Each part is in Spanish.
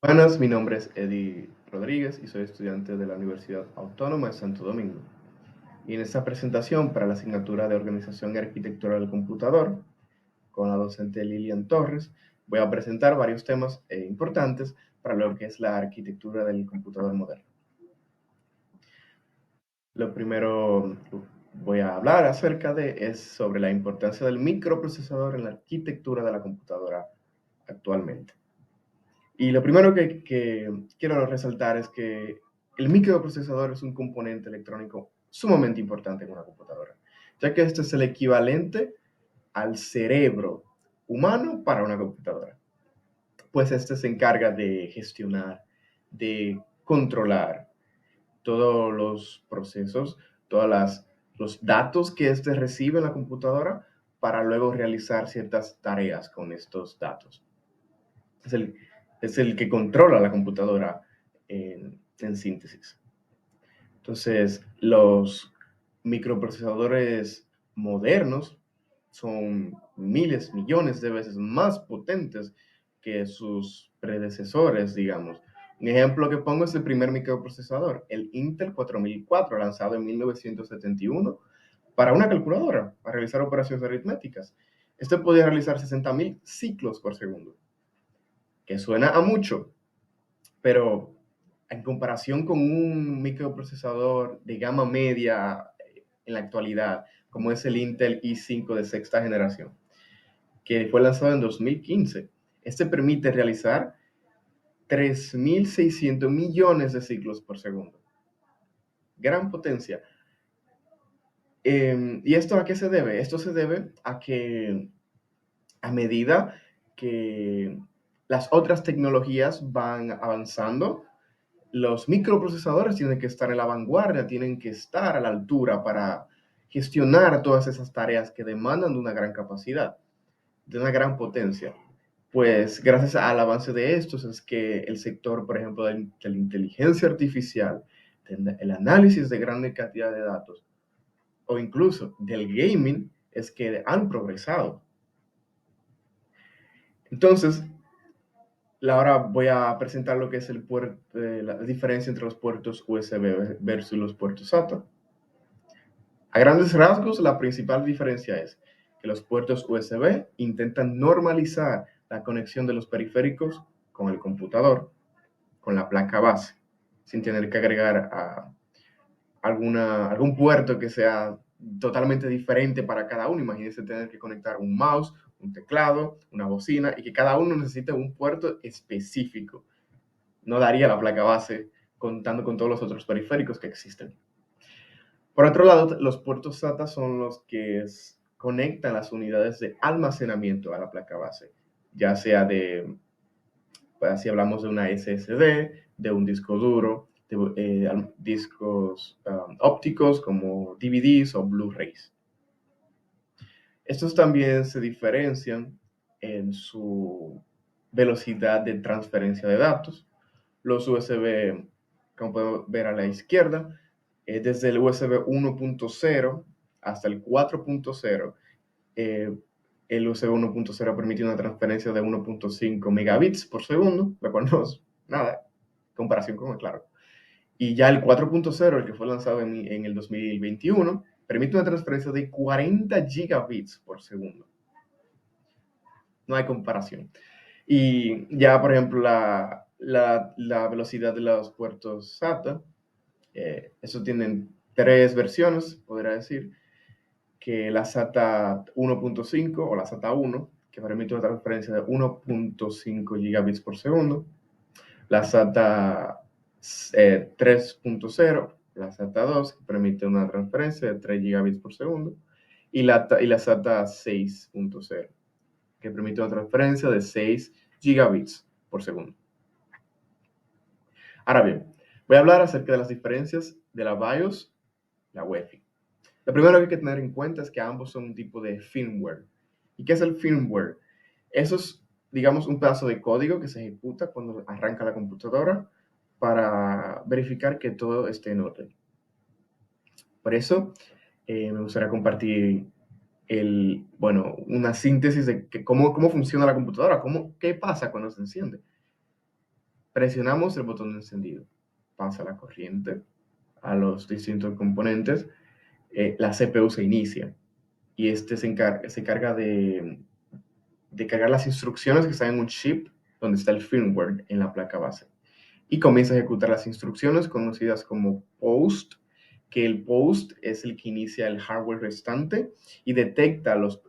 Buenas, mi nombre es Eddie Rodríguez y soy estudiante de la Universidad Autónoma de Santo Domingo. Y en esta presentación para la asignatura de Organización y Arquitectura del Computador, con la docente Lilian Torres, voy a presentar varios temas importantes para lo que es la arquitectura del computador moderno. Lo primero voy a hablar acerca es sobre la importancia del microprocesador en la arquitectura de la computadora actualmente. Y lo primero que quiero resaltar es que el microprocesador es un componente electrónico sumamente importante en una computadora, ya que este es el equivalente al cerebro humano para una computadora. Pues este se encarga de gestionar, de controlar todos los procesos, los datos que este recibe en la computadora para luego realizar ciertas tareas con estos datos. Es el, es el que controla la computadora en síntesis. Entonces, los microprocesadores modernos son miles, millones de veces más potentes que sus predecesores, digamos. Un ejemplo que pongo es el primer microprocesador, el Intel 4004, lanzado en 1971 para una calculadora, para realizar operaciones aritméticas. Este podía realizar 60.000 ciclos por segundo, que suena a mucho, pero en comparación con un microprocesador de gama media en la actualidad, como es el Intel i5 de sexta generación, que fue lanzado en 2015, este permite realizar 3.600 millones de ciclos por segundo. Gran potencia. ¿Y esto a qué se debe? Esto se debe a que a medida que las otras tecnologías van avanzando, los microprocesadores tienen que estar en la vanguardia, tienen que estar a la altura para gestionar todas esas tareas que demandan de una gran capacidad, de una gran potencia. Pues gracias al avance de estos es que el sector, por ejemplo, de la inteligencia artificial, el análisis de gran cantidad de datos o incluso del gaming es que han progresado. Entonces, ahora voy a presentar lo que es la diferencia entre los puertos USB versus los puertos SATA. A grandes rasgos, la principal diferencia es que los puertos USB intentan normalizar la conexión de los periféricos con el computador, con la placa base, sin tener que agregar algún puerto que sea totalmente diferente para cada uno. Imagínense tener que conectar un mouse, un teclado, una bocina y que cada uno necesite un puerto específico. No daría la placa base contando con todos los otros periféricos que existen. Por otro lado, los puertos SATA son los que conectan las unidades de almacenamiento a la placa base, ya sea pues si hablamos de una SSD, de un disco duro, de discos ópticos como DVDs o Blu-rays. Estos también se diferencian en su velocidad de transferencia de datos. Los USB, como podemos ver a la izquierda, desde el USB 1.0 hasta el 4.0, el USB 1.0 permite una transferencia de 1.5 megabits por segundo, lo cual no es nada, en comparación con el claro. Y ya el 4.0, el que fue lanzado en el 2021, permite una transferencia de 40 gigabits por segundo. No hay comparación. Y ya, por ejemplo, la velocidad de los puertos SATA, eso tienen tres versiones, podría decir, que la SATA 1.5 o la SATA 1, que permite una transferencia de 1.5 gigabits por segundo, la SATA 3.0, la SATA 2, que permite una transferencia de 3 gigabits por segundo, y la SATA 6.0, que permite una transferencia de 6 gigabits por segundo. Ahora bien, voy a hablar acerca de las diferencias de la BIOS y la UEFI. Lo primero que hay que tener en cuenta es que ambos son un tipo de firmware. ¿Y qué es el firmware? Eso es, digamos, un pedazo de código que se ejecuta cuando arranca la computadora para verificar que todo esté en orden. Por eso, me gustaría compartir una síntesis de cómo funciona la computadora, qué pasa cuando se enciende. presionamos el botón de encendido, pasa la corriente a los distintos componentes, la CPU se inicia y este se encarga de cargar las instrucciones que están en un chip donde está el firmware en la placa base y comienza a ejecutar las instrucciones conocidas como POST, que el POST es el que inicia el hardware restante y detecta los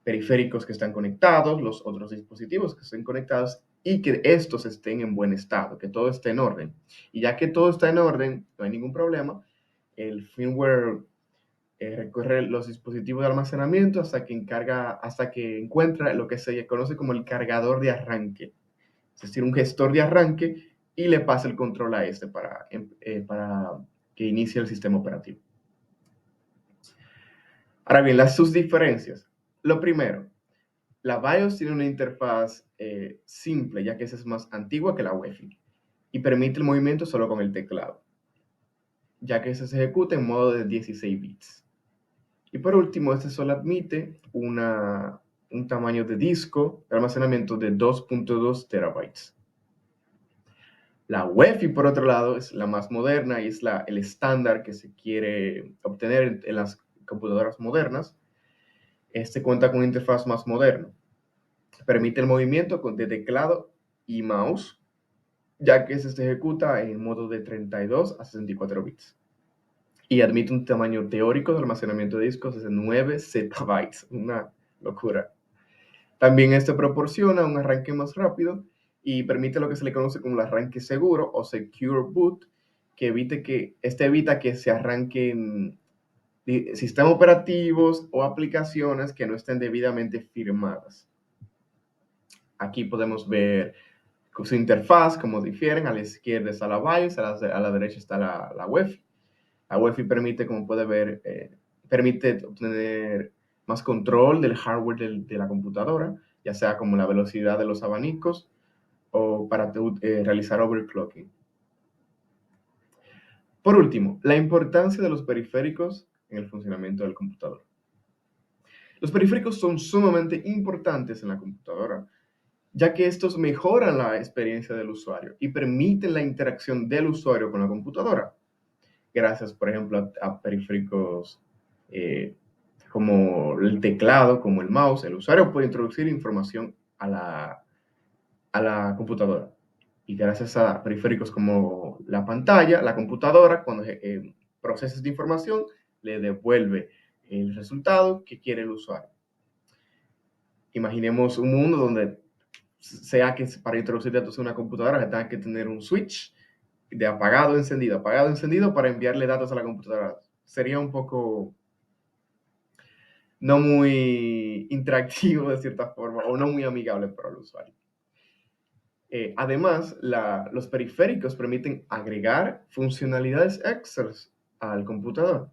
periféricos que están conectados, los otros dispositivos que estén conectados y que estos estén en buen estado, que todo esté en orden. Y ya que todo está en orden, no hay ningún problema, el firmware recorre los dispositivos de almacenamiento hasta que encuentra lo que se conoce como el cargador de arranque, es decir, un gestor de arranque, y le pasa el control a este para que inicie el sistema operativo. Ahora bien, sus diferencias. Lo primero, la BIOS tiene una interfaz simple, ya que esa es más antigua que la UEFI, y permite el movimiento solo con el teclado, ya que ese se ejecuta en modo de 16 bits. Y por último, este solo admite un tamaño de disco de almacenamiento de 2.2 terabytes. La UEFI, por otro lado, es la más moderna y es el estándar que se quiere obtener en las computadoras modernas. Este cuenta con una interfaz más moderna. Permite el movimiento de teclado y mouse, ya que se ejecuta en modo de 32 a 64 bits. Y admite un tamaño teórico de almacenamiento de discos de 9 zettabytes. Una locura. También este proporciona un arranque más rápido y permite lo que se le conoce como el arranque seguro o Secure Boot, que evita que se arranquen sistemas operativos o aplicaciones que no estén debidamente firmadas. Aquí podemos ver su interfaz, cómo difieren. A la izquierda está la BIOS, a la derecha está la UEFI. La UEFI permite, como puede ver, permite obtener más control del hardware de la computadora, ya sea como la velocidad de los abanicos o para realizar overclocking. Por último, la importancia de los periféricos en el funcionamiento del computador. Los periféricos son sumamente importantes en la computadora, ya que estos mejoran la experiencia del usuario y permiten la interacción del usuario con la computadora. Gracias, por ejemplo, a periféricos como el teclado, como el mouse, el usuario puede introducir información a la computadora. Y gracias a periféricos como la pantalla, la computadora, cuando procesa esta información, le devuelve el resultado que quiere el usuario. Imaginemos un mundo donde sea que para introducir datos en una computadora se tenga que tener un switch de apagado, encendido para enviarle datos a la computadora. Sería un poco no muy interactivo de cierta forma o no muy amigable para el usuario. Además, los periféricos permiten agregar funcionalidades extras al computador.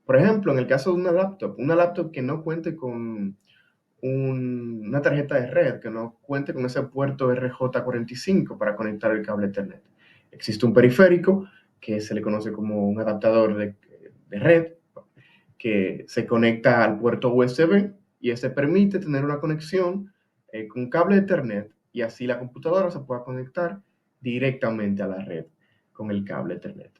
Por ejemplo, en el caso de una laptop que no cuente con una tarjeta de red, que no cuente con ese puerto RJ45 para conectar el cable Ethernet. Existe un periférico que se le conoce como un adaptador de red que se conecta al puerto USB y este permite tener una conexión con cable Ethernet y así la computadora se pueda conectar directamente a la red con el cable Ethernet.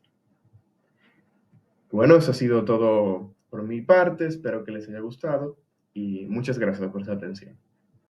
Bueno, eso ha sido todo por mi parte, espero que les haya gustado y muchas gracias por su atención.